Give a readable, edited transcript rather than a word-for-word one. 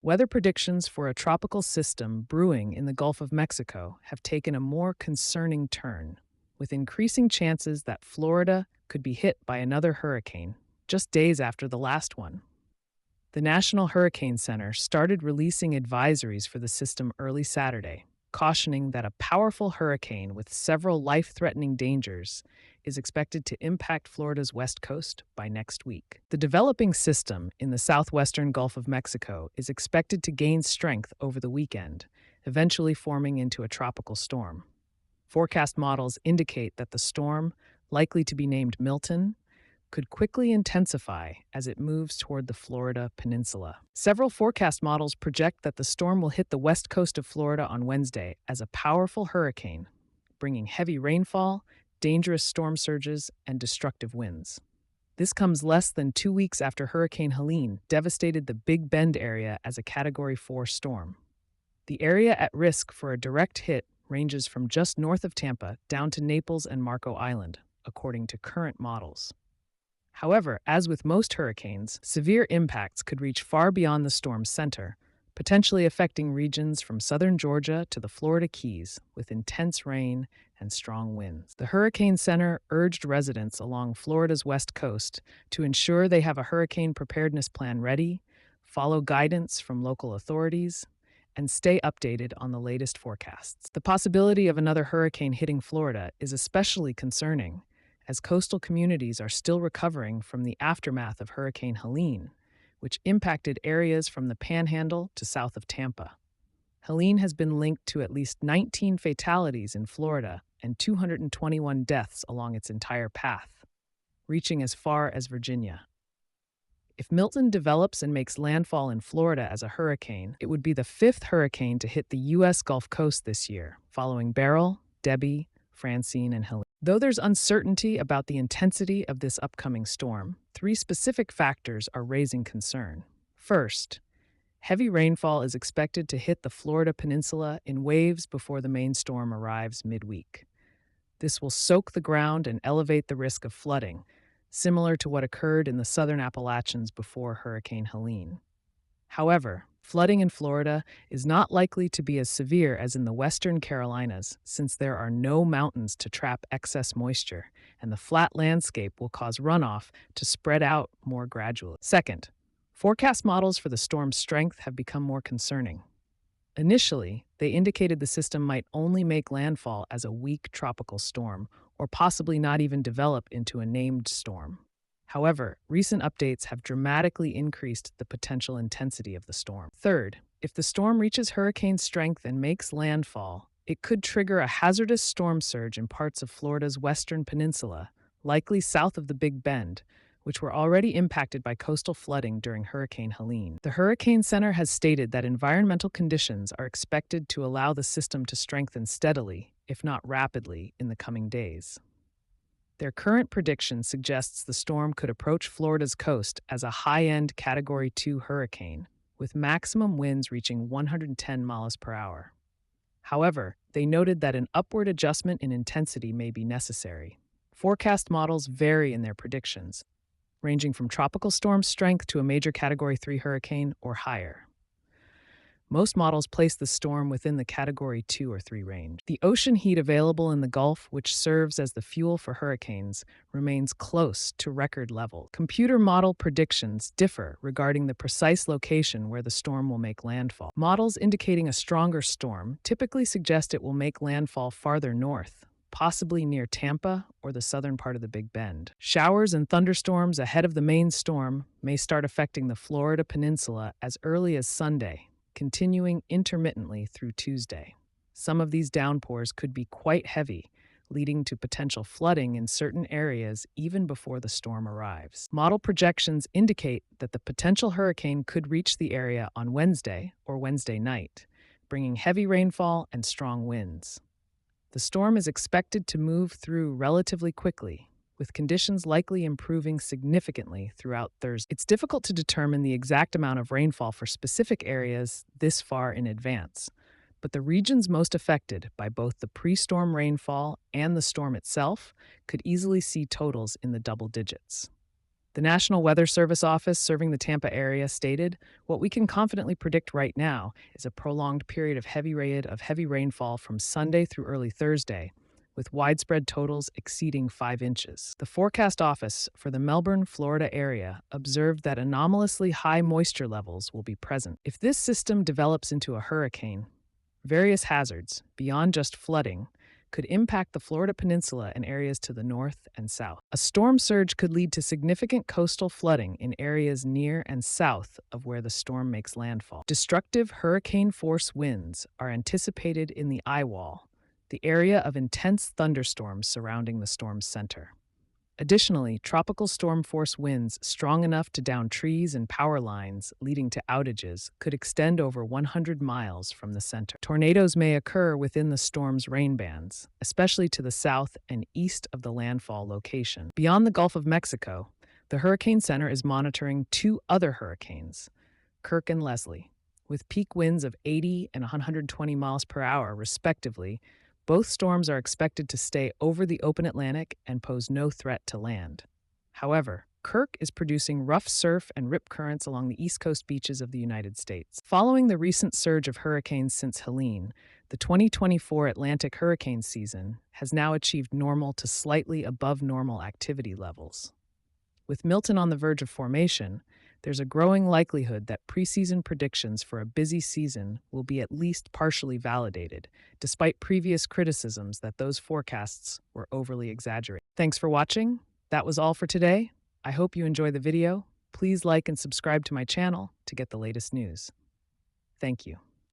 Weather predictions for a tropical system brewing in the Gulf of Mexico have taken a more concerning turn, with increasing chances that Florida could be hit by another hurricane just days after the last one. The National Hurricane Center started releasing advisories for the system early Saturday, cautioning that a powerful hurricane with several life-threatening dangers is expected to impact Florida's west coast by next week. The developing system in the southwestern Gulf of Mexico is expected to gain strength over the weekend, eventually forming into a tropical storm. Forecast models indicate that the storm, likely to be named Milton, could quickly intensify as it moves toward the Florida peninsula. Several forecast models project that the storm will hit the west coast of Florida on Wednesday as a powerful hurricane, bringing heavy rainfall, dangerous storm surges, and destructive winds. This comes less than 2 weeks after Hurricane Helene devastated the Big Bend area as a Category 4 storm. The area at risk for a direct hit ranges from just north of Tampa down to Naples and Marco Island, according to current models. However, as with most hurricanes, severe impacts could reach far beyond the storm's center, potentially affecting regions from southern Georgia to the Florida Keys with intense rain and strong winds. The Hurricane Center urged residents along Florida's west coast to ensure they have a hurricane preparedness plan ready, follow guidance from local authorities, and stay updated on the latest forecasts. The possibility of another hurricane hitting Florida is especially concerning, as coastal communities are still recovering from the aftermath of Hurricane Helene, which impacted areas from the Panhandle to south of Tampa. Helene has been linked to at least 19 fatalities in Florida and 221 deaths along its entire path, reaching as far as Virginia. If Milton develops and makes landfall in Florida as a hurricane, it would be the fifth hurricane to hit the U.S. Gulf Coast this year, following Beryl, Debbie, Francine, and Helene. Though there's uncertainty about the intensity of this upcoming storm, 3 specific factors are raising concern. First, heavy rainfall is expected to hit the Florida peninsula in waves before the main storm arrives midweek. This will soak the ground and elevate the risk of flooding, similar to what occurred in the southern Appalachians before Hurricane Helene. However, flooding in Florida is not likely to be as severe as in the western Carolinas, since there are no mountains to trap excess moisture, and the flat landscape will cause runoff to spread out more gradually. Second, forecast models for the storm's strength have become more concerning. Initially, they indicated the system might only make landfall as a weak tropical storm, or possibly not even develop into a named storm. However, recent updates have dramatically increased the potential intensity of the storm. Third, if the storm reaches hurricane strength and makes landfall, it could trigger a hazardous storm surge in parts of Florida's western peninsula, likely south of the Big Bend, which were already impacted by coastal flooding during Hurricane Helene. The Hurricane Center has stated that environmental conditions are expected to allow the system to strengthen steadily, if not rapidly, in the coming days. Their current prediction suggests the storm could approach Florida's coast as a high-end Category 2 hurricane, with maximum winds reaching 110 miles per hour. However, they noted that an upward adjustment in intensity may be necessary. Forecast models vary in their predictions, ranging from tropical storm strength to a major Category 3 hurricane or higher. Most models place the storm within the Category 2 or 3 range. The ocean heat available in the Gulf, which serves as the fuel for hurricanes, remains close to record level. Computer model predictions differ regarding the precise location where the storm will make landfall. Models indicating a stronger storm typically suggest it will make landfall farther north, possibly near Tampa or the southern part of the Big Bend. Showers and thunderstorms ahead of the main storm may start affecting the Florida peninsula as early as Sunday, continuing intermittently through Tuesday. Some of these downpours could be quite heavy, leading to potential flooding in certain areas even before the storm arrives. Model projections indicate that the potential hurricane could reach the area on Wednesday or Wednesday night, bringing heavy rainfall and strong winds. The storm is expected to move through relatively quickly, with conditions likely improving significantly throughout Thursday. It's difficult to determine the exact amount of rainfall for specific areas this far in advance, but the regions most affected by both the pre-storm rainfall and the storm itself could easily see totals in the double digits. The National Weather Service office serving the Tampa area stated, "What we can confidently predict right now is a prolonged period of heavy rainfall from Sunday through early Thursday, with widespread totals exceeding 5 inches." The forecast office for the Melbourne, Florida area observed that anomalously high moisture levels will be present. If this system develops into a hurricane, various hazards, beyond just flooding, could impact the Florida Peninsula and areas to the north and south. A storm surge could lead to significant coastal flooding in areas near and south of where the storm makes landfall. Destructive hurricane-force winds are anticipated in the eye wall, the area of intense thunderstorms surrounding the storm's center. Additionally, tropical storm-force winds strong enough to down trees and power lines, leading to outages, could extend over 100 miles from the center. Tornadoes may occur within the storm's rain bands, especially to the south and east of the landfall location. Beyond the Gulf of Mexico, the Hurricane Center is monitoring two other hurricanes, Kirk and Leslie, with peak winds of 80 and 120 miles per hour, respectively. Both storms are expected to stay over the open Atlantic and pose no threat to land. However, Kirk is producing rough surf and rip currents along the east coast beaches of the United States. Following the recent surge of hurricanes since Helene, the 2024 Atlantic hurricane season has now achieved normal to slightly above normal activity levels. With Milton on the verge of formation, there's a growing likelihood that preseason predictions for a busy season will be at least partially validated, despite previous criticisms that those forecasts were overly exaggerated. Thanks for watching. That was all for today. I hope you enjoy the video. Please like and subscribe to my channel to get the latest news. Thank you.